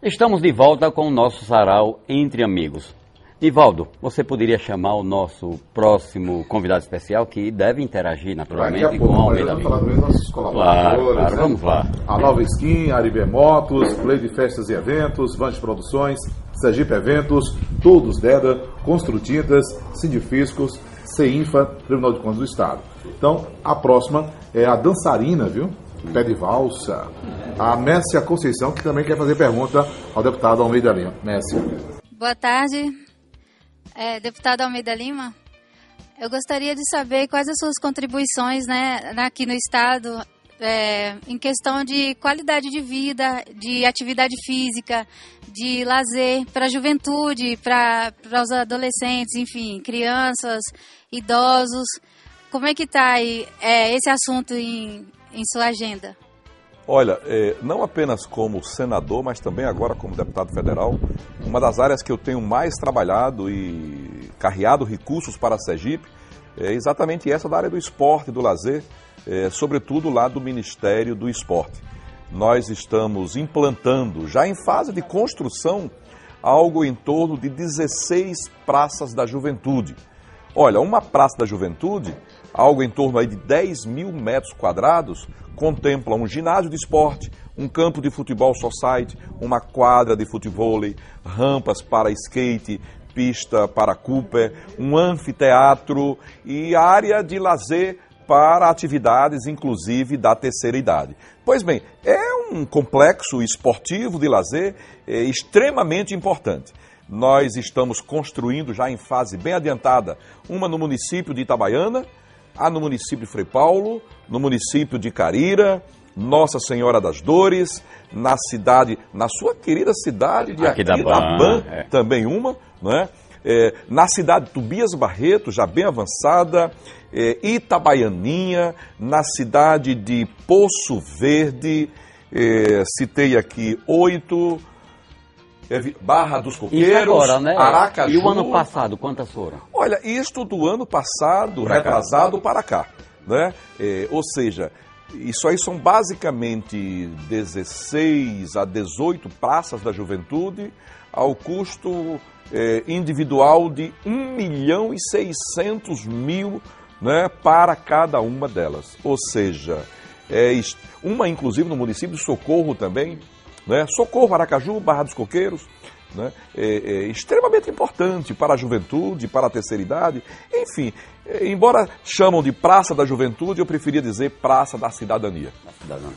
Estamos de volta com o nosso sarau Entre Amigos. Nivaldo, você poderia chamar o nosso próximo convidado especial, que deve interagir naturalmente com o Almeida Lima. Falar com nossos colaboradores, claro, vamos lá. A Nova Skin, Aribe Motos, Play de Festas e Eventos, Vans Produções, Sergipe Eventos, Todos Deda, Construtintas, Sindifiscos, CEINFA, Tribunal de Contas do Estado. Então, a próxima é a dançarina, viu? Pé de valsa. A Messia Conceição, que também quer fazer pergunta ao deputado Almeida Lima. Messia. Boa tarde, deputado Almeida Lima. Eu gostaria de saber quais as suas contribuições, aqui no Estado, em questão de qualidade de vida, de atividade física, de lazer para a juventude, para os adolescentes, enfim, crianças, idosos. Como é que está aí esse assunto em sua agenda? Olha, não apenas como senador, mas também agora como deputado federal, uma das áreas que eu tenho mais trabalhado e carreado recursos para a Sergipe é exatamente essa da área do esporte e do lazer, sobretudo lá do Ministério do Esporte. Nós estamos implantando, já em fase de construção, algo em torno de 16 praças da juventude. Olha, uma praça da juventude, algo em torno aí de 10 mil metros quadrados, contempla um ginásio de esporte, um campo de futebol society, uma quadra de futevôlei, rampas para skate, pista para Cooper, um anfiteatro e área de lazer para atividades, inclusive, da terceira idade. Pois bem, é um complexo esportivo de lazer extremamente importante. Nós estamos construindo, já em fase bem adiantada, uma no município de Itabaiana, a no município de Frei Paulo, no município de Carira, Nossa Senhora das Dores, na sua querida cidade de Aquidabã, também uma, né? Na cidade de Tobias Barreto, já bem avançada, Itabaianinha, na cidade de Poço Verde, citei aqui 8, Barra dos Coqueiros, agora, né? Aracaju. E o ano passado, quantas foram? Olha, isto do ano passado, retrasado para cá, né? Ou seja, isso aí são basicamente 16 a 18 praças da juventude ao custo individual de 1.600.000, né, para cada uma delas. Ou seja, uma inclusive no município de Socorro também, né? Socorro, Aracaju, Barra dos Coqueiros, né? Extremamente importante para a juventude, para a terceira idade, enfim, embora chamam de Praça da Juventude, eu preferia dizer Praça da Cidadania.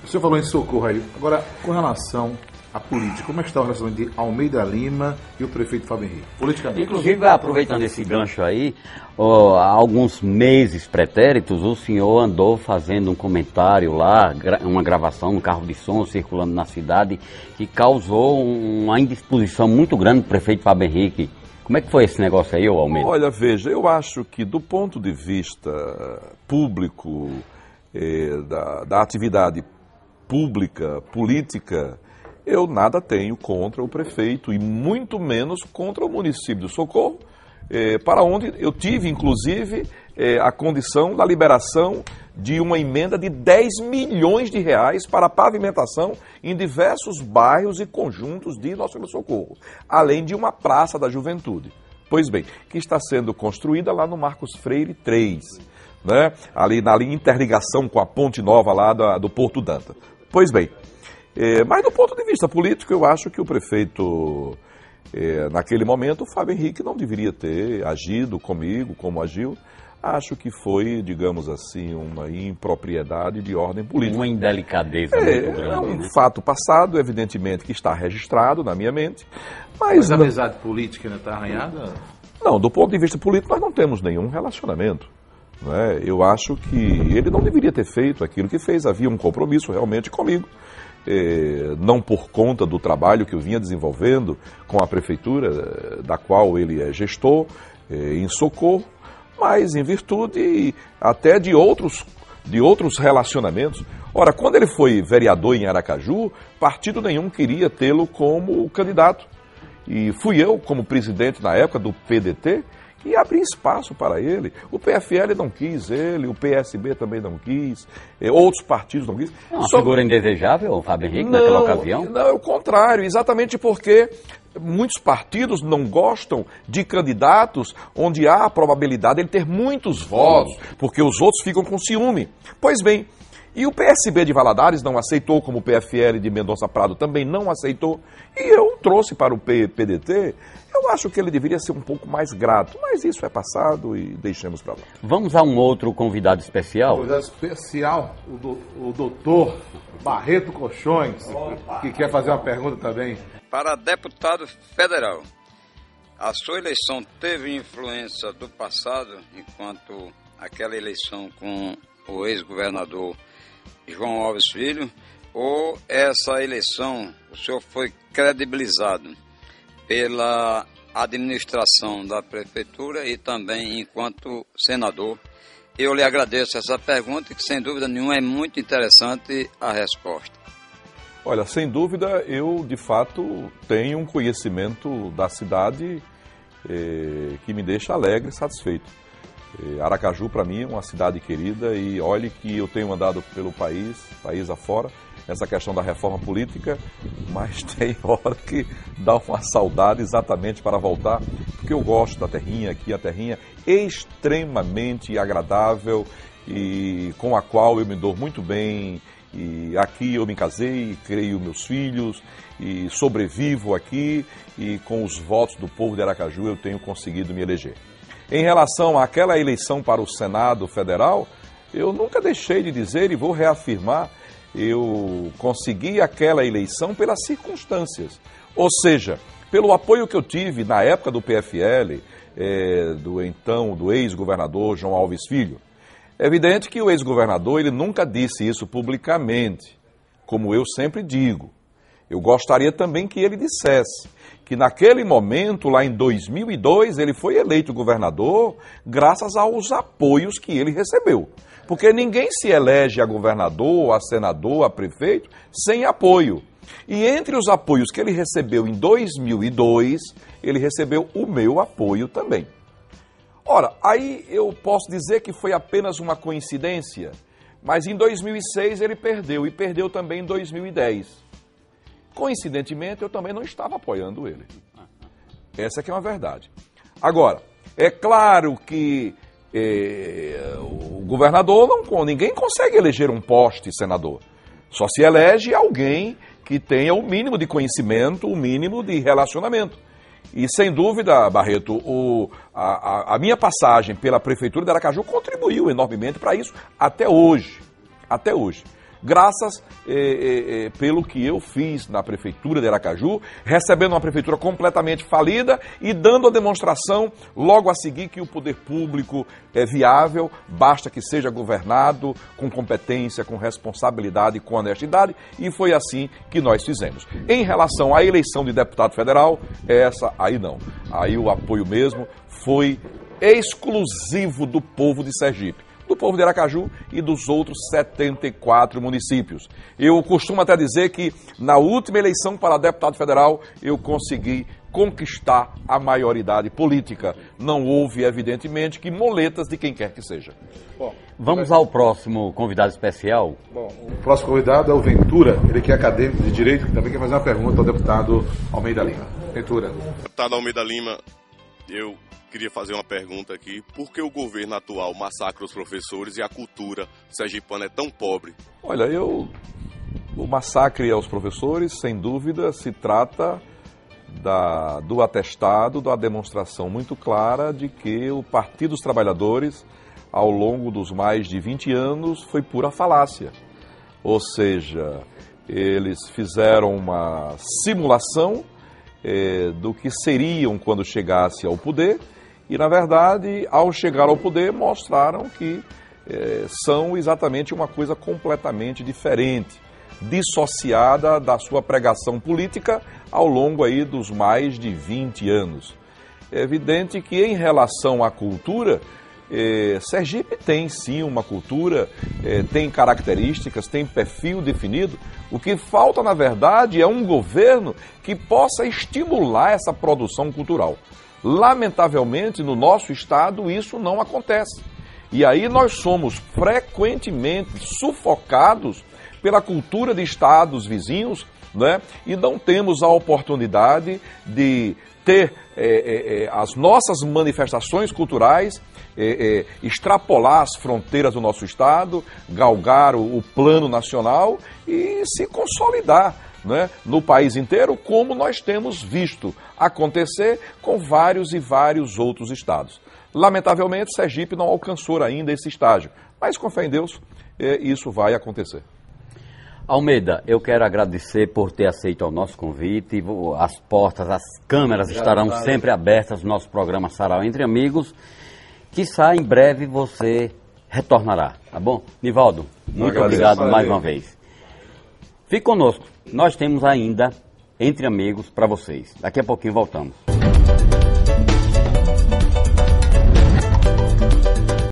O senhor falou em Socorro aí, agora com relação à política, como é que está o relacionamento de Almeida Lima e o prefeito Fábio Henrique, politicamente? Inclusive, aproveitando esse gancho aí, há alguns meses pretéritos, o senhor andou fazendo um comentário lá, uma gravação no carro de som circulando na cidade, que causou uma indisposição muito grande do prefeito Fábio Henrique. Como é que foi esse negócio aí, Almeida? Olha, veja, eu acho que do ponto de vista público, da atividade pública, política, eu nada tenho contra o prefeito e muito menos contra o município de Socorro, para onde eu tive, inclusive, a condição da liberação de uma emenda de 10 milhões de reais para a pavimentação em diversos bairros e conjuntos de Nossa Senhora do Socorro, além de uma praça da juventude. Pois bem, que está sendo construída lá no Marcos Freire 3, né? Ali na interligação com a ponte nova lá do Porto Danta. Pois bem, mas do ponto de vista político, eu acho que o prefeito, naquele momento, o Fábio Henrique não deveria ter agido comigo como agiu. Acho que foi, digamos assim, uma impropriedade de ordem política. Uma indelicadeza muito grande. É um fato passado, evidentemente, que está registrado na minha mente. Mas a amizade política ainda está arranhada? Não, do ponto de vista político, nós não temos nenhum relacionamento. Né? Eu acho que ele não deveria ter feito aquilo que fez. Havia um compromisso realmente comigo. Não por conta do trabalho que eu vinha desenvolvendo com a prefeitura, da qual ele é gestor, em Socorro, mas em virtude até de outros relacionamentos. Ora, quando ele foi vereador em Aracaju, partido nenhum queria tê-lo como candidato. E fui eu, como presidente na época do PDT, e abrir espaço para ele. O PFL não quis ele, o PSB também não quis, outros partidos não quis. Uma figura indesejável, Fábio Henrique, naquela ocasião? Não, é o contrário, exatamente porque muitos partidos não gostam de candidatos onde há a probabilidade de ele ter muitos votos, porque os outros ficam com ciúme. Pois bem, e o PSB de Valadares não aceitou, como o PFL de Mendonça Prado também não aceitou, e eu trouxe para o PDT. Eu acho que ele deveria ser um pouco mais grato, mas isso é passado e deixemos para lá. Vamos a um outro convidado especial? Convidado especial, o doutor Barreto Colchões, que quer fazer uma pergunta também. Para deputado federal, a sua eleição teve influência do passado, enquanto aquela eleição com o ex-governador João Alves Filho, ou essa eleição o senhor foi credibilizado pela administração da prefeitura e também enquanto senador? Eu lhe agradeço essa pergunta, que sem dúvida nenhuma é muito interessante a resposta. Olha, sem dúvida, eu de fato tenho um conhecimento da cidade que me deixa alegre e satisfeito. Aracaju, para mim, é uma cidade querida e olhe que eu tenho andado pelo país afora, essa questão da reforma política, mas tem hora que dá uma saudade exatamente para voltar, porque eu gosto da terrinha aqui, a terrinha extremamente agradável e com a qual eu me dou muito bem. E aqui eu me casei, criei meus filhos e sobrevivo aqui e com os votos do povo de Aracaju eu tenho conseguido me eleger. Em relação àquela eleição para o Senado Federal, eu nunca deixei de dizer e vou reafirmar, eu consegui aquela eleição pelas circunstâncias. Ou seja, pelo apoio que eu tive na época do PFL, do ex-governador João Alves Filho. É evidente que o ex-governador ele nunca disse isso publicamente, como eu sempre digo. Eu gostaria também que ele dissesse que naquele momento, lá em 2002, ele foi eleito governador graças aos apoios que ele recebeu. Porque ninguém se elege a governador, a senador, a prefeito, sem apoio. E entre os apoios que ele recebeu em 2002, ele recebeu o meu apoio também. Ora, aí eu posso dizer que foi apenas uma coincidência, mas em 2006 ele perdeu, e perdeu também em 2010. Coincidentemente, eu também não estava apoiando ele. Essa que é uma verdade. Agora, é claro que o governador, ninguém consegue eleger um poste senador. Só se elege alguém que tenha o mínimo de conhecimento, o mínimo de relacionamento. E sem dúvida, Barreto, a minha passagem pela Prefeitura de Aracaju contribuiu enormemente para isso até hoje. Até hoje. Graças pelo que eu fiz na Prefeitura de Aracaju, recebendo uma prefeitura completamente falida e dando a demonstração logo a seguir que o poder público é viável, basta que seja governado com competência, com responsabilidade, com honestidade, e foi assim que nós fizemos. Em relação à eleição de deputado federal, essa aí não. Aí o apoio mesmo foi exclusivo do povo de Sergipe, do povo de Aracaju e dos outros 74 municípios. Eu costumo até dizer que na última eleição para deputado federal eu consegui conquistar a maioridade política. Não houve, evidentemente, que moletas de quem quer que seja. Bom, vamos ao próximo convidado especial. Bom, o próximo convidado é o Ventura, ele que é acadêmico de Direito, que também quer fazer uma pergunta ao deputado Almeida Lima. Ventura. Deputado Almeida Lima, eu queria fazer uma pergunta aqui. Por que o governo atual massacra os professores e a cultura sergipana é tão pobre? Olha, o massacre aos professores, sem dúvida, se trata do atestado, da demonstração muito clara de que o Partido dos Trabalhadores, ao longo dos mais de 20 anos, foi pura falácia. Ou seja, eles fizeram uma simulação do que seriam quando chegasse ao poder, e, na verdade, ao chegar ao poder, mostraram que são exatamente uma coisa completamente diferente, dissociada da sua pregação política ao longo aí dos mais de 20 anos. É evidente que, em relação à cultura, Sergipe tem sim uma cultura, tem características, tem perfil definido. O que falta, na verdade, é um governo que possa estimular essa produção cultural. Lamentavelmente, no nosso estado, isso não acontece. E aí nós somos frequentemente sufocados pela cultura de estados vizinhos, né? E não temos a oportunidade de ter as nossas manifestações culturais, extrapolar as fronteiras do nosso estado, galgar o plano nacional e se consolidar, né, no país inteiro, como nós temos visto acontecer com vários e vários outros estados. Lamentavelmente, Sergipe não alcançou ainda esse estágio, mas com fé em Deus, isso vai acontecer. Almeida, eu quero agradecer por ter aceito o nosso convite. As portas, as câmeras estarão sempre abertas no nosso programa Sarau Entre Amigos. Quiçá em breve você retornará, tá bom? Nivaldo, muito obrigado mais uma vez. Fique conosco, nós temos ainda Entre Amigos para vocês. Daqui a pouquinho voltamos.